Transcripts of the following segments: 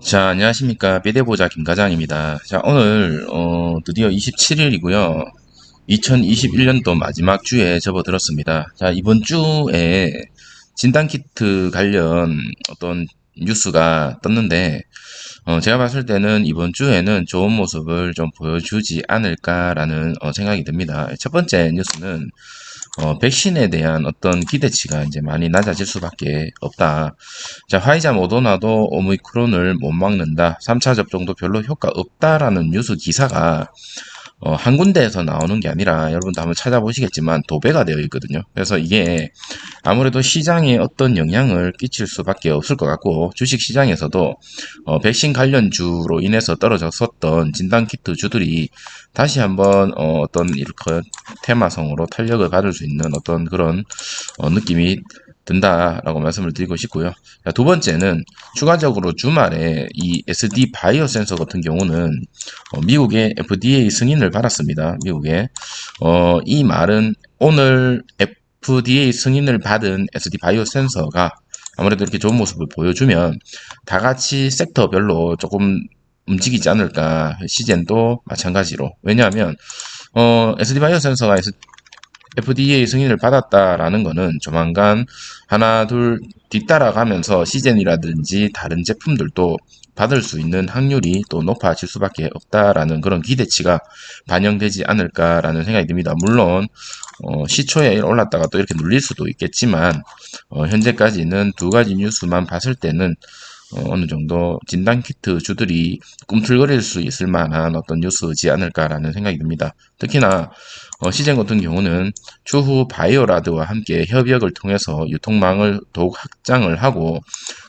자, 안녕하십니까. 비대보자 김과장입니다. 자, 오늘, 드디어 27일이고요. 2021년도 마지막 주에 접어들었습니다. 자, 이번 주에 진단키트 관련 어떤 뉴스가 떴는데, 제가 봤을 때는 이번 주에는 좋은 모습을 좀 보여주지 않을까라는 생각이 듭니다. 첫 번째 뉴스는 백신에 대한 어떤 기대치가 이제 많이 낮아질 수밖에 없다. 자, 화이자 모더나도 오미크론을 못 막는다. 3차 접종도 별로 효과 없다라는 뉴스 기사가 한 군데에서 나오는 게 아니라 여러분도 한번 찾아보시겠지만 도배가 되어 있거든요. 그래서 이게 아무래도 시장에 어떤 영향을 끼칠 수밖에 없을 것 같고 주식 시장에서도 백신 관련주로 인해서 떨어졌었던 진단키트 주들이 다시 한번 어떤 이렇게 테마성으로 탄력을 받을 수 있는 어떤 그런 느낌이 든다라고 말씀을 드리고 싶고요. 자, 두 번째는 추가적으로 주말에 이 SD 바이오 센서 같은 경우는 미국의 FDA 승인을 받았습니다. 미국에 이 말은 오늘 FDA 승인을 받은 SD 바이오 센서가 아무래도 이렇게 좋은 모습을 보여주면 다 같이 섹터별로 조금 움직이지 않을까. 시젠도 마찬가지로. 왜냐하면 SD 바이오 센서가 FDA 승인을 받았다라는 거는 조만간 하나 둘 뒤따라가면서 시젠이라든지 다른 제품들도 받을 수 있는 확률이 또 높아질 수밖에 없다라는 그런 기대치가 반영되지 않을까라는 생각이 듭니다. 물론 시초에 올랐다가 또 이렇게 눌릴 수도 있겠지만 현재까지는 두 가지 뉴스만 봤을 때는 어느 정도 진단키트 주들이 꿈틀거릴 수 있을 만한 어떤 뉴스지 않을까라는 생각이 듭니다. 특히나 시젠 같은 경우는 추후 바이오라드와 함께 협약을 통해서 유통망을 더욱 확장을 하고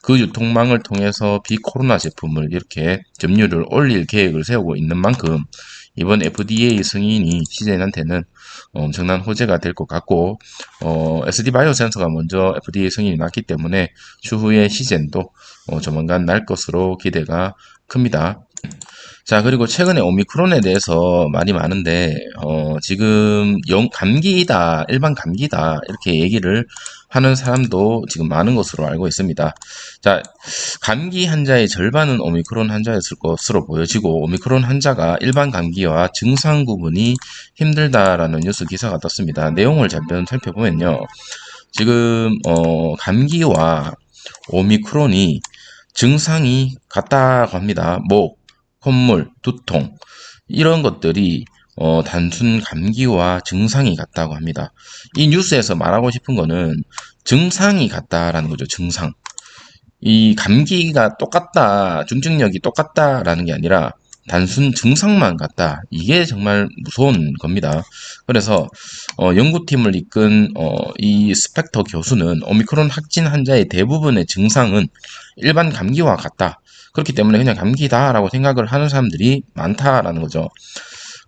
그 유통망을 통해서 비코로나 제품을 이렇게 점유율을 올릴 계획을 세우고 있는 만큼 이번 FDA 승인이 시젠한테는 엄청난 호재가 될 것 같고 SD 바이오 센서가 먼저 FDA 승인이 났기 때문에 추후에 시젠도 조만간 날 것으로 기대가 큽니다. 자, 그리고 최근에 오미크론에 대해서 말이 많은데, 지금 감기다, 일반 감기다, 이렇게 얘기를 하는 사람도 지금 많은 것으로 알고 있습니다. 자, 감기 환자의 절반은 오미크론 환자였을 것으로 보여지고, 오미크론 환자가 일반 감기와 증상 구분이 힘들다라는 뉴스 기사가 떴습니다. 내용을 잠깐 살펴보면요. 지금, 감기와 오미크론이 증상이 같다고 합니다. 목, 콧물, 두통 이런 것들이 단순 감기와 증상이 같다고 합니다. 이 뉴스에서 말하고 싶은 거는 증상이 같다라는 거죠. 증상. 이 감기가 똑같다, 중증력이 똑같다라는 게 아니라 단순 증상만 같다. 이게 정말 무서운 겁니다. 그래서 연구팀을 이끈 이 스펙터 교수는 오미크론 확진 환자의 대부분의 증상은 일반 감기와 같다. 그렇기 때문에 그냥 감기다라고 생각을 하는 사람들이 많다라는 거죠.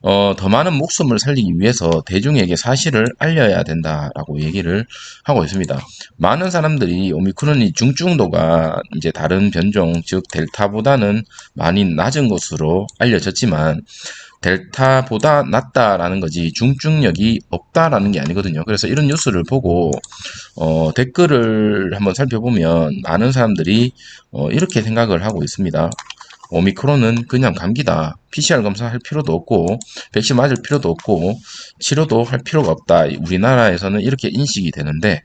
더 많은 목숨을 살리기 위해서 대중에게 사실을 알려야 된다라고 얘기를 하고 있습니다. 많은 사람들이 오미크론이 중증도가 이제 다른 변종, 즉 델타보다는 많이 낮은 것으로 알려졌지만 델타보다 낫다라는 거지 중증력이 없다라는 게 아니거든요. 그래서 이런 뉴스를 보고 댓글을 한번 살펴보면 많은 사람들이 이렇게 생각을 하고 있습니다. 오미크론은 그냥 감기다. PCR 검사할 필요도 없고 백신 맞을 필요도 없고 치료도 할 필요가 없다. 우리나라에서는 이렇게 인식이 되는데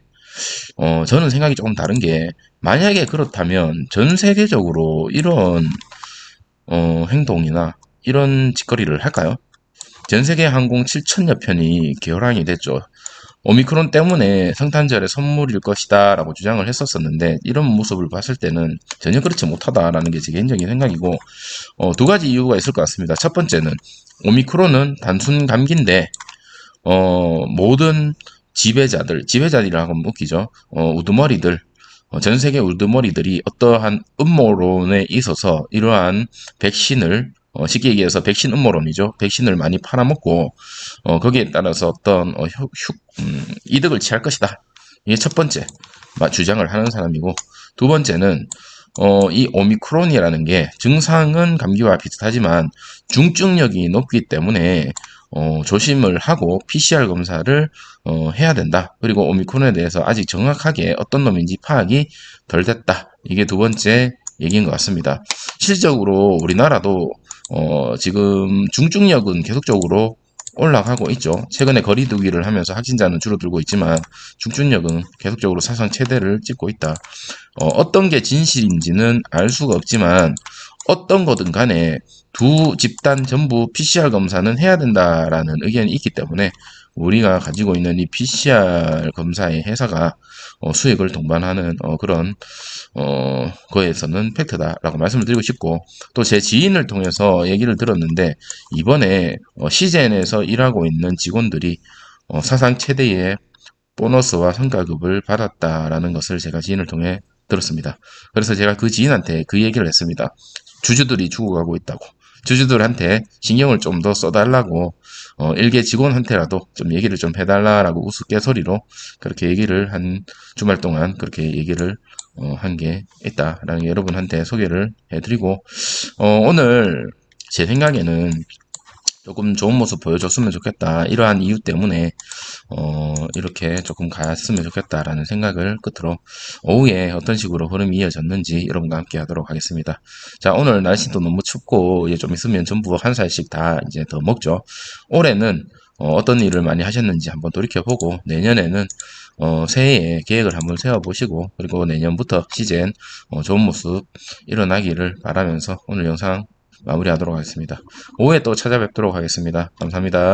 저는 생각이 조금 다른 게 만약에 그렇다면 전 세계적으로 이런 행동이나 이런 짓거리를 할까요? 전 세계 항공 7천여 편이 결항이 됐죠. 오미크론 때문에 성탄절에 선물일 것이다 라고 주장을 했었었는데 이런 모습을 봤을 때는 전혀 그렇지 못하다라는 게 제 개인적인 생각이고 두 가지 이유가 있을 것 같습니다. 첫 번째는 오미크론은 단순 감기인데 모든 지배자들이라고 하면 웃기죠. 우두머리들 전 세계 우두머리들이 어떠한 음모론에 있어서 이러한 백신을 쉽게 얘기해서 백신 음모론이죠. 백신을 많이 팔아먹고 거기에 따라서 어떤 이득을 취할 것이다. 이게 첫 번째 주장을 하는 사람이고 두 번째는 이 오미크론이라는 게 증상은 감기와 비슷하지만 중증력이 높기 때문에 조심을 하고 PCR 검사를 해야 된다. 그리고 오미크론에 대해서 아직 정확하게 어떤 놈인지 파악이 덜 됐다. 이게 두 번째 얘기인 것 같습니다. 실질적으로 우리나라도 지금 중증역은 계속적으로 올라가고 있죠. 최근에 거리두기를 하면서 확진자는 줄어들고 있지만 중증역은 계속적으로 사상 최대를 찍고 있다. 어떤 게 진실인지는 알 수가 없지만 어떤 거든 간에 두 집단 전부 PCR 검사는 해야 된다라는 의견이 있기 때문에 우리가 가지고 있는 이 PCR 검사의 회사가 수익을 동반하는 그런 거에서는 팩트다라고 말씀을 드리고 싶고, 또 제 지인을 통해서 얘기를 들었는데 이번에 시젠에서 일하고 있는 직원들이 사상 최대의 보너스와 성과급을 받았다라는 것을 제가 지인을 통해 들었습니다. 그래서 제가 그 지인한테 그 얘기를 했습니다. 주주들이 죽어가고 있다고. 주주들한테 신경을 좀 더 써달라고, 일개 직원한테라도 좀 얘기를 좀 해달라라고 우스갯소리로 그렇게 얘기를 한, 주말 동안 그렇게 얘기를 한 게 있다라는 여러분한테 소개를 해드리고, 오늘 제 생각에는 조금 좋은 모습 보여줬으면 좋겠다. 이러한 이유 때문에 이렇게 조금 갔으면 좋겠다라는 생각을 끝으로 오후에 어떤 식으로 흐름이 이어졌는지 여러분과 함께 하도록 하겠습니다. 자, 오늘 날씨도 너무 춥고 이제 좀 있으면 전부 한 살씩 다 이제 더 먹죠. 올해는 어떤 일을 많이 하셨는지 한번 돌이켜보고 내년에는 새해에 계획을 한번 세워보시고, 그리고 내년부터 시즌 좋은 모습 일어나기를 바라면서 오늘 영상 마무리하도록 하겠습니다. 오후에 또 찾아뵙도록 하겠습니다. 감사합니다.